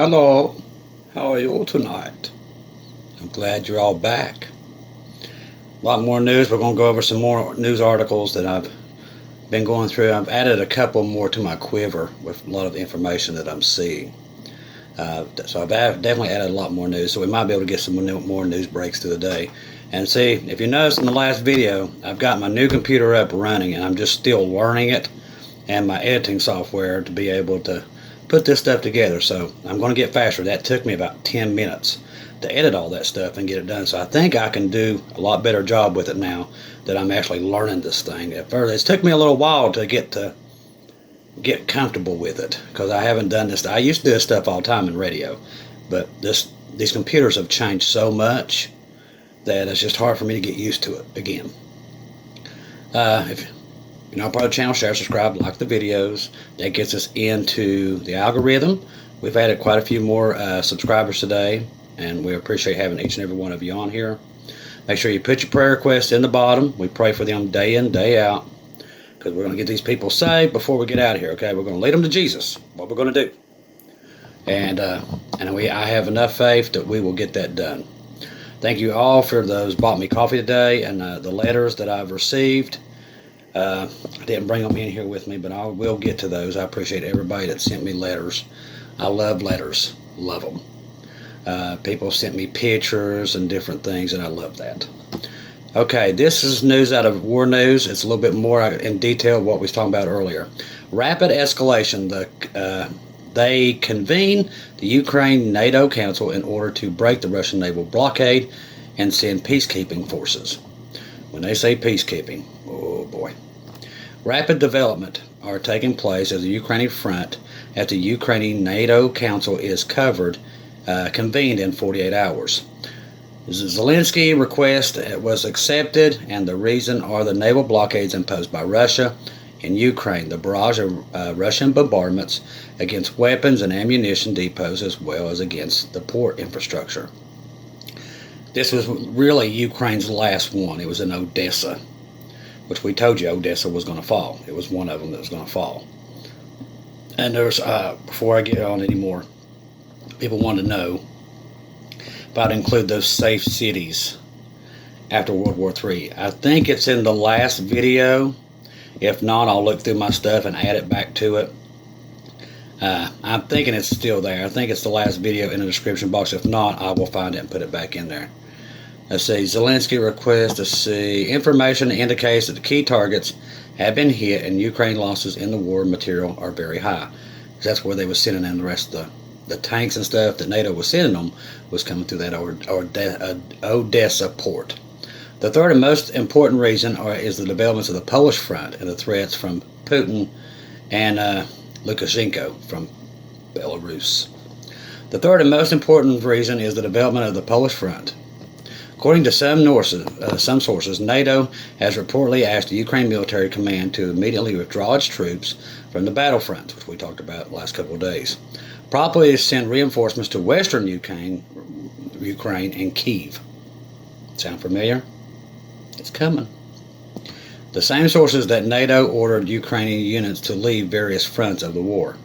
Hello, how are you all tonight? I'm glad you're all back. A lot more news. We're going to go over some more news articles that I've been going through. I've added a couple more to my quiver with a lot of the information that I'm seeing. So I've definitely added a lot more news, so we might be able to get some more news breaks through the day. And see, if you noticed in the last video, I've got my new computer up running, and I'm just still learning it and my editing software to be able to put this stuff together. So I'm going to get faster. That took me about 10 minutes to edit all that stuff and get it done. So I think I can do a lot better job with it now that I'm actually learning this thing. At first, it took me a little while to get comfortable with it, because I haven't done this. I used to do this stuff all the time in radio, but these computers have changed so much that it's just hard for me to get used to it again. If you're not part of the channel, share, subscribe, like the videos. That gets us into the algorithm. We've added quite a few more subscribers today, and we appreciate having each and every one of you on here. Make sure you put your prayer requests in the bottom. We pray for them day in, day out, because we're going to get these people saved before we get out of here. Okay, we're going to lead them to Jesus. What we're going to do, and I have enough faith that we will get that done. Thank you all for those bought me coffee today and the letters that I've received. I didn't bring them in here with me, but I will get to those. I appreciate everybody that sent me letters. I love letters. Love them. People sent me pictures and different things, and I love that. Okay, this is news out of War News. It's a little bit more in detail what we was talking about earlier. Rapid escalation. They convene the Ukraine NATO Council in order to break the Russian naval blockade and send peacekeeping forces. When they say peacekeeping, oh boy. Rapid development are taking place at the Ukrainian front as the Ukrainian NATO Council is convened in 48 hours. Zelensky's request was accepted, and the reason are the naval blockades imposed by Russia in Ukraine, the barrage of Russian bombardments against weapons and ammunition depots, as well as against the port infrastructure. This was really Ukraine's last one. It was in Odessa, which we told you Odessa was going to fall. It was one of them that was going to fall. And there's, before I get on anymore, people want to know if I'd include those safe cities after World War III. I think it's in the last video. If not, I'll look through my stuff and add it back to it. I'm thinking it's still there. I think it's the last video in the description box. If not, I will find it and put it back in there. Let's see. Zelensky requests to see information that indicates that the key targets have been hit and Ukraine losses in the war material are very high. That's where they were sending in the rest of the tanks and stuff that NATO was sending them was coming through that Odessa port. The third and most important reason is the developments of the Polish front and the threats from Putin and Lukashenko from Belarus. The third and most important reason is the development of the Polish front. According to some sources, NATO has reportedly asked the Ukraine military command to immediately withdraw its troops from the battlefront, which we talked about the last couple of days. Promptly send reinforcements to western Ukraine and Kyiv. Sound familiar? It's coming. The same sources that NATO ordered Ukrainian units to leave various fronts of the war.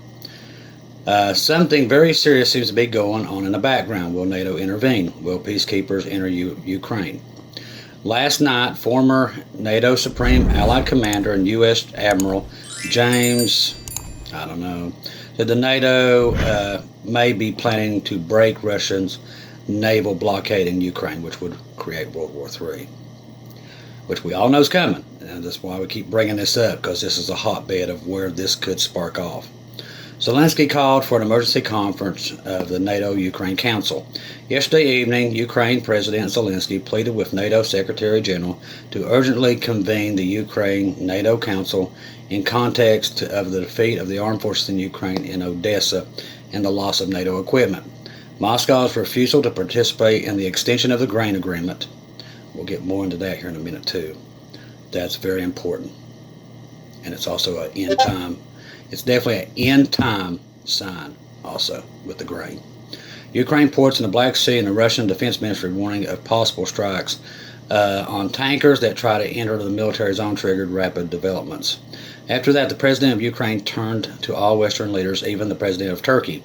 Something very serious seems to be going on in the background. Will NATO intervene? Will peacekeepers enter Ukraine? Last night, former NATO Supreme Allied Commander and U.S. Admiral James, said the NATO may be planning to break Russia's naval blockade in Ukraine, which would create World War III. Which we all know is coming, and that's why we keep bringing this up, because this is a hotbed of where this could spark off. Zelensky called for an emergency conference of the NATO-Ukraine Council. Yesterday evening, Ukraine President Zelensky pleaded with NATO Secretary General to urgently convene the Ukraine-NATO Council in context of the defeat of the armed forces in Ukraine in Odessa and the loss of NATO equipment. Moscow's refusal to participate in the extension of the grain agreement. We'll get more into that here in a minute too. That's very important. And it's also an end time. It's definitely an end time sign also with the grain. Ukraine ports in the Black Sea and the Russian Defense Ministry warning of possible strikes on tankers that try to enter the military zone triggered rapid developments. After that, the president of Ukraine turned to all Western leaders, even the president of Turkey,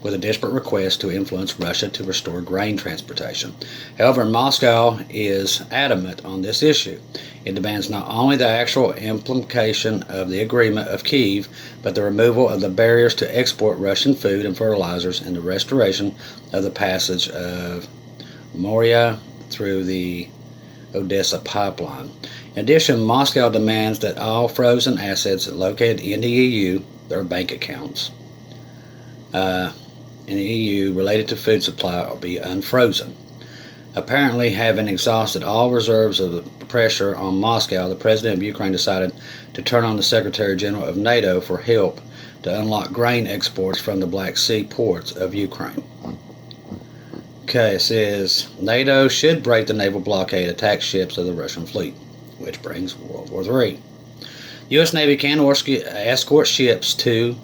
with a desperate request to influence Russia to restore grain transportation. However, Moscow is adamant on this issue. It demands not only the actual implementation of the agreement of Kiev, but the removal of the barriers to export Russian food and fertilizers and the restoration of the passage of Moria through the Odessa pipeline. In addition, Moscow demands that all frozen assets located in the EU, their bank accounts, in the EU related to food supply be unfrozen. Apparently, having exhausted all reserves of the pressure on Moscow, the president of Ukraine decided to turn on the Secretary General of NATO for help to unlock grain exports from the Black Sea ports of Ukraine. Okay, it says NATO should break the naval blockade, attack ships of the Russian fleet, which brings World War III. U.S. Navy can escort ships to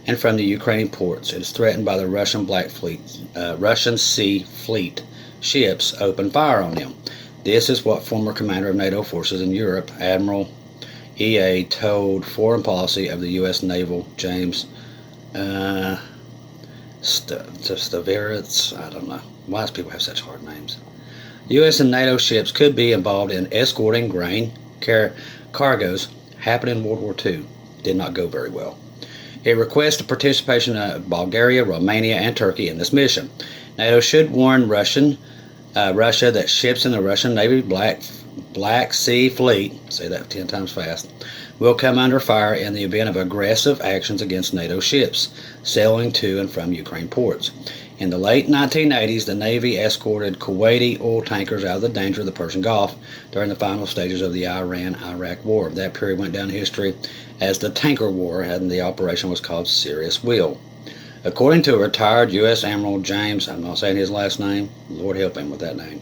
and from the Ukrainian ports. It is threatened by the Russian Sea Fleet. Ships open fire on them. This is what former commander of NATO forces in Europe, Admiral E.A., told Foreign Policy of the U.S. Naval James Staveritz. I don't know. Why do people have such hard names? U.S. and NATO ships could be involved in escorting grain cargoes. Happened in World War II. Did not go very well. It requests the participation of Bulgaria, Romania, and Turkey in this mission. NATO should warn Russia that ships in the Russian Navy Black Sea Fleet, say that 10 times fast, will come under fire in the event of aggressive actions against NATO ships sailing to and from Ukraine ports. In the late 1980s, the Navy escorted Kuwaiti oil tankers out of the danger of the Persian Gulf during the final stages of the Iran-Iraq War. That period went down in history as the Tanker War, and the operation was called Serious Will. According to retired U.S. Admiral James, I'm not saying his last name, Lord help him with that name,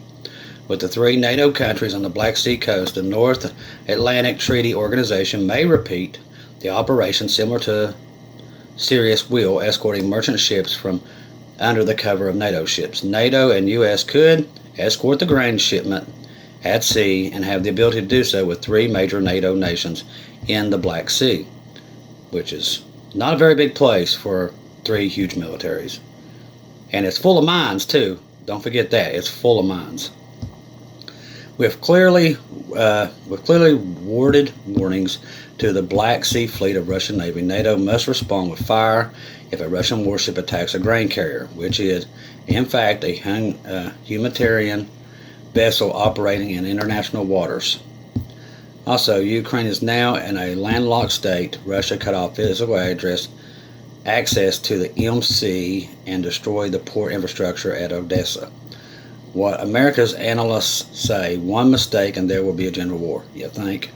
with the 3 NATO countries on the Black Sea coast, the North Atlantic Treaty Organization may repeat the operation similar to Serious Will, escorting merchant ships from under the cover of NATO ships. NATO and U.S. could escort the grain shipment at sea and have the ability to do so with 3 major NATO nations in the Black Sea, which is not a very big place for 3 huge militaries. And it's full of mines, too. Don't forget that. It's full of mines. With clearly worded warnings to the Black Sea Fleet of Russian Navy, NATO must respond with fire if a Russian warship attacks a grain carrier, which is, in fact, a humanitarian vessel operating in international waters. Also, Ukraine is now in a landlocked state. Russia cut off physical access to the MC and destroyed the port infrastructure at Odessa. What America's analysts say, one mistake and there will be a general war, you think?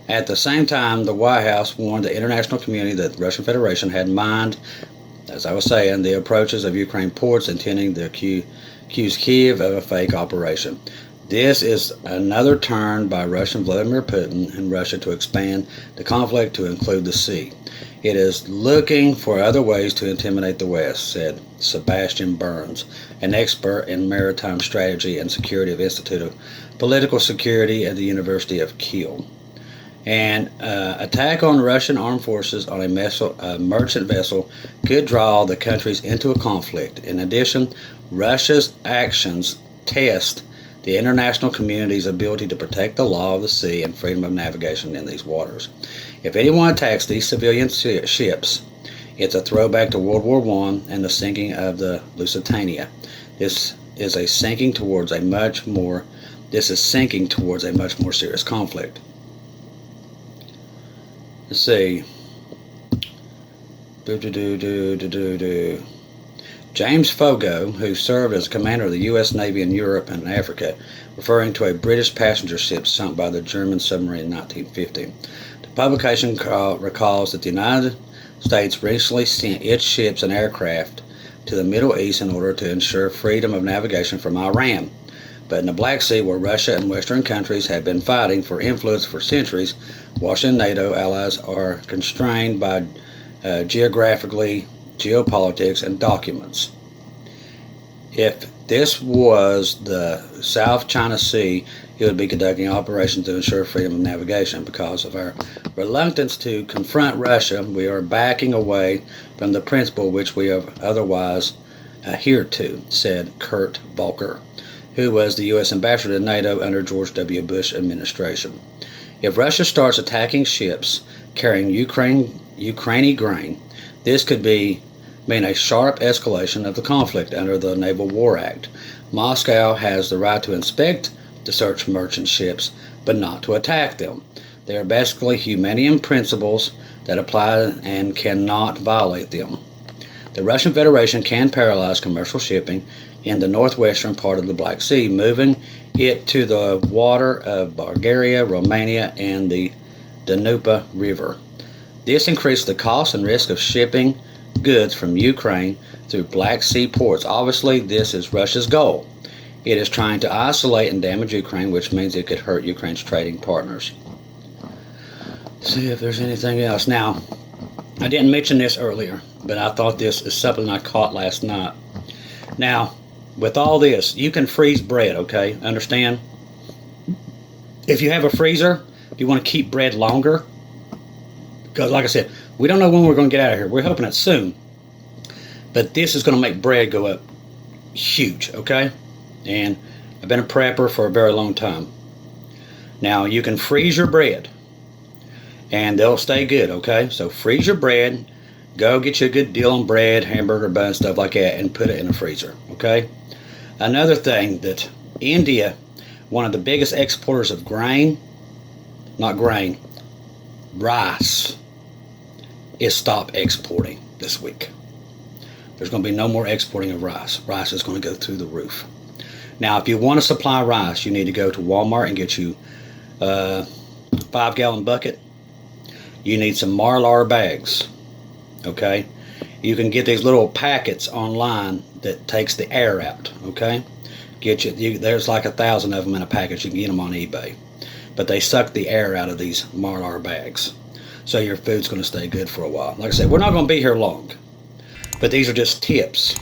At the same time, the White House warned the international community that the Russian Federation had mined, as I was saying, the approaches of Ukraine ports, intending to accuse Kiev of a fake operation. This is another turn by Russian Vladimir Putin and Russia to expand the conflict to include the sea. It is looking for other ways to intimidate the West, said Sebastian Burns, an expert in maritime strategy and security of Institute of Political Security at the University of Kiel. An attack on Russian armed forces on a merchant vessel could draw the countries into a conflict. In addition, Russia's actions test the international community's ability to protect the law of the sea and freedom of navigation in these waters. If anyone attacks these civilian ships, it's a throwback to World War I and the sinking of the Lusitania. This is sinking towards a much more serious conflict. Let's see. James Fogo, who served as commander of the U.S. Navy in Europe and Africa, referring to a British passenger ship sunk by the German submarine in 1950. The publication recalls that the United States recently sent its ships and aircraft to the Middle East in order to ensure freedom of navigation from Iran. But in the Black Sea, where Russia and Western countries have been fighting for influence for centuries, Washington and NATO allies are constrained by geopolitics, and documents. If this was the South China Sea, it would be conducting operations to ensure freedom of navigation. Because of our reluctance to confront Russia, we are backing away from the principle which we have otherwise adhered to, said Kurt Volker, who was the U.S. ambassador to NATO under George W. Bush administration. If Russia starts attacking ships carrying Ukrainian grain, this could mean a sharp escalation of the conflict under the Naval War Act. Moscow has the right to inspect to search merchant ships, but not to attack them. They are basically humanian principles that apply and cannot violate them. The Russian Federation can paralyze commercial shipping in the northwestern part of the Black Sea, moving it to the water of Bulgaria, Romania, and the Danube River. This increased the cost and risk of shipping goods from Ukraine through Black Sea ports. Obviously, this is Russia's goal. It is trying to isolate and damage Ukraine, which means it could hurt Ukraine's trading partners. Let's see if there's anything else. Now, I didn't mention this earlier, but I thought this is something I caught last night. Now, with all this, you can freeze bread, okay? Understand? If you have a freezer, if you want to keep bread longer, because like I said, we don't know when we're going to get out of here. We're hoping it's soon. But this is going to make bread go up huge, okay? And I've been a prepper for a very long time. Now, you can freeze your bread, and they'll stay good, okay? So freeze your bread, go get you a good deal on bread, hamburger bun, stuff like that, and put it in the freezer, okay? Another thing that India, one of the biggest exporters of grain, not grain, rice, is stop exporting this week. There's going to be no more exporting of rice. Rice is going to go through the roof. Now, if you want to supply rice, you need to go to Walmart and get you a 5-gallon bucket. You need some Marlar bags, okay? You can get these little packets online that takes the air out, okay? There's like 1,000 of them in a package. You can get them on eBay. But they suck the air out of these Marlar bags. So your food's going to stay good for a while. Like I said, we're not going to be here long. But these are just tips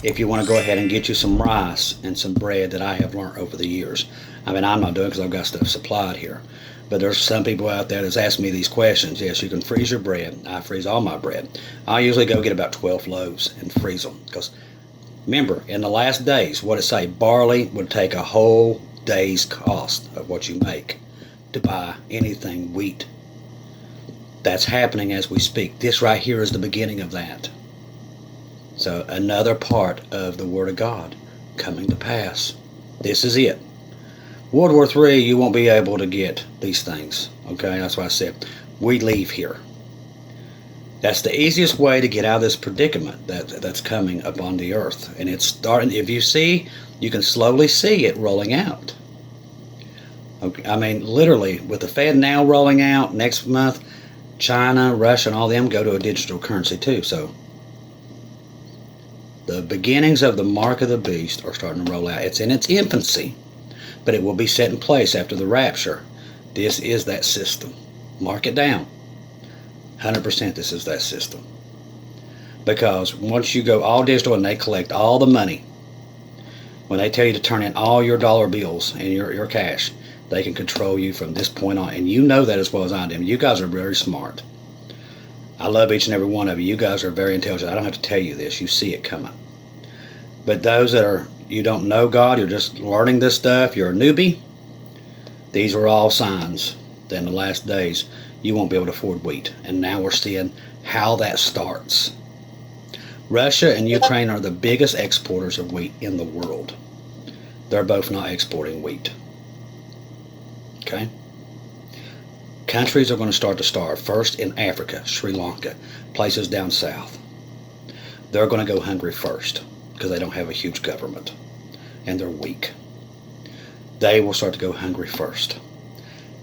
if you want to go ahead and get you some rice and some bread that I have learned over the years. I mean, I'm not doing it because I've got stuff supplied here. But there's some people out there that's asked me these questions. Yes, you can freeze your bread. I freeze all my bread. I usually go get about 12 loaves and freeze them. Because remember, in the last days, what it say, barley would take a whole day's cost of what you make to buy anything wheat. That's happening as we speak. This right here is the beginning of that. So another part of the Word of God coming to pass. This is it. World War III, you won't be able to get these things. Okay, that's why I said we leave here. That's the easiest way to get out of this predicament that's coming upon the earth. And it's starting, if you see, you can slowly see it rolling out. Okay, I mean, literally, with the Fed now rolling out, next month, China, Russia, and all them go to a digital currency too. So the beginnings of the mark of the beast are starting to roll out. It's in its infancy, but it will be set in place after the rapture. This is that system. Mark it down. 100% this is that system. Because once you go all digital and they collect all the money, when they tell you to turn in all your dollar bills and your cash, they can control you from this point on. And you know that as well as I do. You guys are very smart. I love each and every one of you. You guys are very intelligent. I don't have to tell you this. You see it coming. But those that you don't know God, you're just learning this stuff, you're a newbie, these are all signs that in the last days you won't be able to afford wheat. And now we're seeing how that starts. Russia and Ukraine are the biggest exporters of wheat in the world. They're both not exporting wheat. Okay? Countries are going to start to starve. First in Africa, Sri Lanka, places down south. They're going to go hungry first because they don't have a huge government and they're weak. They will start to go hungry first.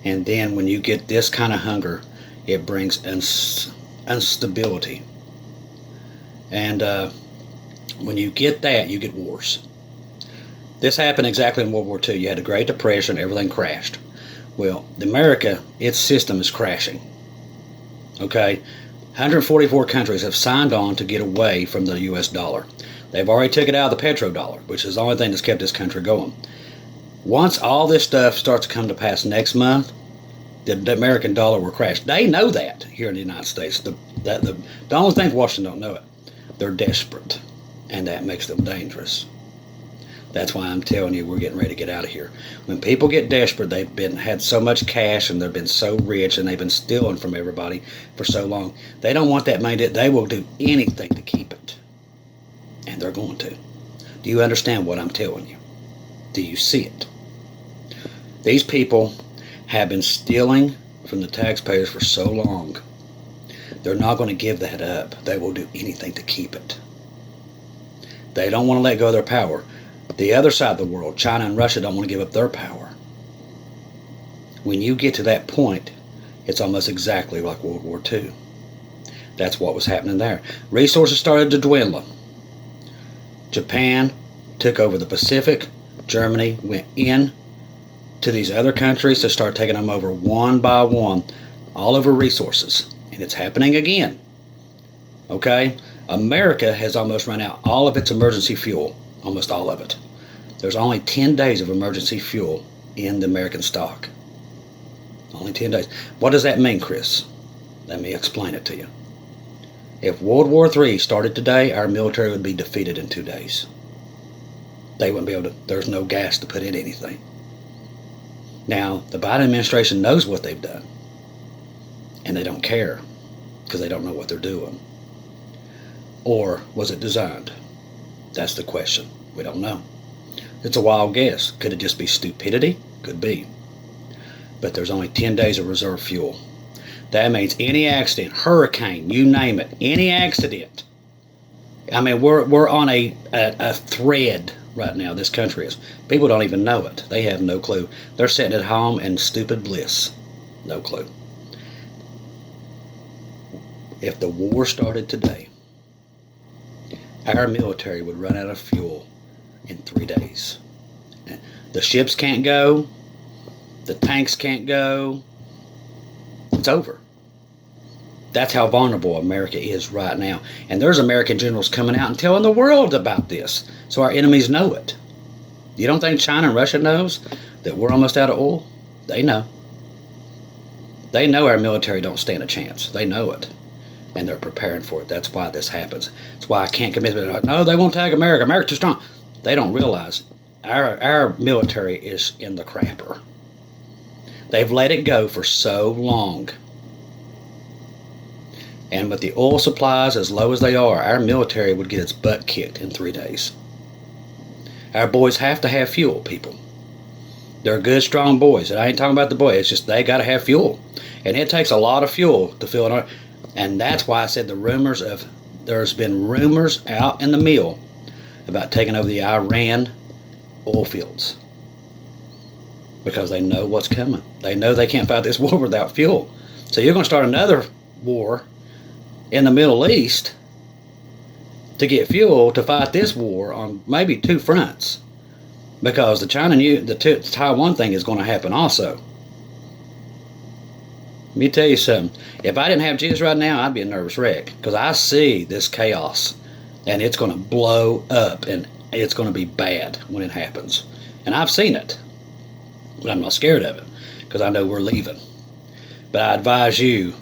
And then when you get this kind of hunger, it brings instability. And when you get that, you get wars. This happened exactly in World War II. You had a Great Depression, everything crashed. Well, America, its system is crashing. Okay? 144 countries have signed on to get away from the U.S. dollar. They've already took it out of the petrodollar, which is the only thing that's kept this country going. Once all this stuff starts to come to pass next month, the American dollar will crash. They know that here in the United States. The only thing Washington don't know it. They're desperate, and that makes them dangerous. That's why I'm telling you we're getting ready to get out of here. When people get desperate, they've had so much cash and they've been so rich and they've been stealing from everybody for so long. They don't want that money. They will do anything to keep it. And they're going to. Do you understand what I'm telling you? Do you see it? These people have been stealing from the taxpayers for so long. They're not going to give that up. They will do anything to keep it. They don't want to let go of their power. The other side of the world, China and Russia, don't want to give up their power. When you get to that point, it's almost exactly like World War II. That's what was happening there. Resources started to dwindle. Japan took over the Pacific. Germany went in to these other countries to start taking them over one by one, all over resources. And it's happening again. Okay? America has almost run out all of its emergency fuel. Almost all of it. There's only 10 days of emergency fuel in the American stock. Only 10 days. What does that mean, Chris? Let me explain it to you. If World War III started today, our military would be defeated in 2 days. They wouldn't be able to, there's no gas to put in anything. Now, the Biden administration knows what they've done. And they don't care because they don't know what they're doing. Or was it designed? That's the question. We don't know. It's a wild guess. Could it just be stupidity? Could be. But there's only 10 days of reserve fuel. That means any accident, hurricane, you name it, any accident. I mean, we're on a thread right now, this country is. People don't even know it. They have no clue. They're sitting at home in stupid bliss. No clue. If the war started today, our military would run out of fuel in 3 days. The ships can't go. The tanks can't go. It's over. That's how vulnerable America is right now. And there's American generals coming out and telling the world about this, so our enemies know it. You don't think China and Russia knows that we're almost out of oil? They know. They know our military don't stand a chance. They know it. And they're preparing for it. That's why this happens. That's why I can't commit to it. No, they won't attack America. America's too strong. They don't realize our military is in the crapper. They've let it go for so long. And with the oil supplies as low as they are, our military would get its butt kicked in 3 days. Our boys have to have fuel, people. They're good, strong boys. And I ain't talking about the boys. It's just they got to have fuel. And it takes a lot of fuel to fill it. And that's why I said there's been rumors out in the mill about taking over the Iran oil fields. Because they know what's coming. They know they can't fight this war without fuel. So you're going to start another war in the Middle East to get fuel to fight this war on maybe 2 fronts. Because the Taiwan thing is going to happen also. Let me tell you something. If I didn't have Jesus right now, I'd be a nervous wreck. Because I see this chaos. And it's going to blow up. And it's going to be bad when it happens. And I've seen it. But I'm not scared of it. Because I know we're leaving. But I advise you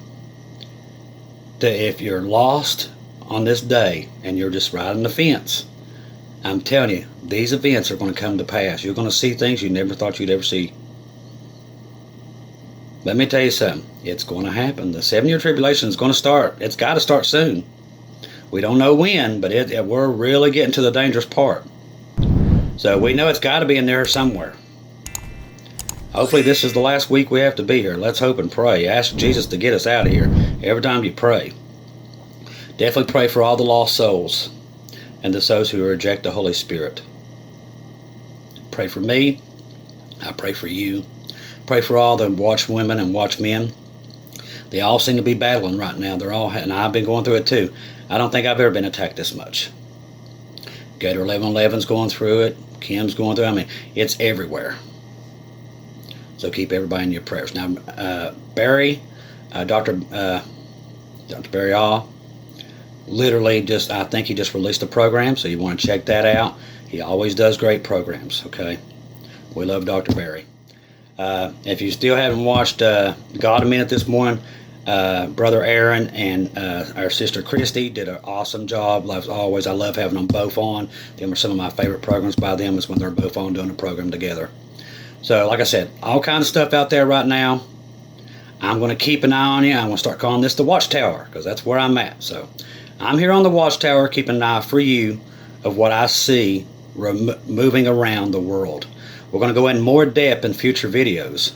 that if you're lost on this day and you're just riding the fence, I'm telling you, these events are going to come to pass. You're going to see things you never thought you'd ever see. Let me tell you something. It's going to happen. The 7-year tribulation is going to start. It's got to start soon. We don't know when, but we're really getting to the dangerous part. So we know it's got to be in there somewhere. Hopefully this is the last week we have to be here. Let's hope and pray. Ask Jesus to get us out of here every time you pray. Definitely pray for all the lost souls and the souls who reject the Holy Spirit. Pray for me. I pray for you. Pray for all the watchwomen and watchmen. They all seem to be battling right now. And I've been going through it too. I don't think I've ever been attacked this much. Gator 1111's going through it. Kim's going through it. I mean, it's everywhere. So keep everybody in your prayers. Now, Barry, Dr. Barry All, literally just, I think he just released a program, so you want to check that out. He always does great programs, okay? We love Dr. Barry. If you still haven't watched God a Minute this morning, Brother Aaron and our sister Christy did an awesome job. As always, I love having them both on. Them are some of my favorite programs by them, is when they're both on doing a program together. So, like I said, all kinds of stuff out there right now. I'm going to keep an eye on you. I'm going to start calling this the Watchtower, because that's where I'm at. So, I'm here on the Watchtower, keeping an eye for you of what I see moving around the world. We're going to go in more depth in future videos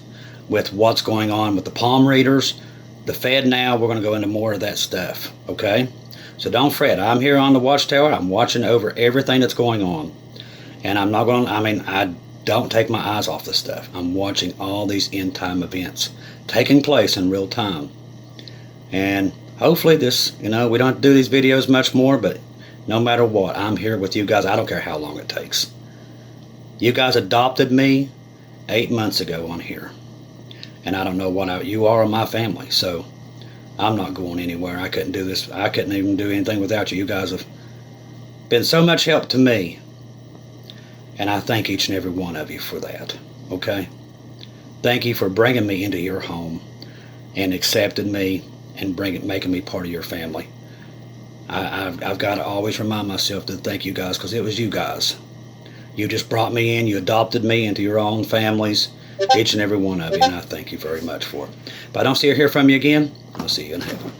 with what's going on with the palm readers, the Fed now. We're going to go into more of that stuff, okay? So don't fret. I'm here on the Watchtower. I'm watching over everything that's going on. And I'm not going to, I don't take my eyes off this stuff. I'm watching all these end-time events taking place in real time. And hopefully this, we don't have to do these videos much more, but no matter what, I'm here with you guys. I don't care how long it takes. You guys adopted me 8 months ago on here. And I don't know what you are in my family, so I'm not going anywhere. I couldn't do this. I couldn't even do anything without you. You guys have been so much help to me. And I thank each and every one of you for that, okay? Thank you for bringing me into your home and accepting me and making me part of your family. I've got to always remind myself to thank you guys, because it was you guys. You just brought me in. You adopted me into your own families, each and every one of you, and I thank you very much for it. If I don't see or hear from you again, I'll see you in heaven.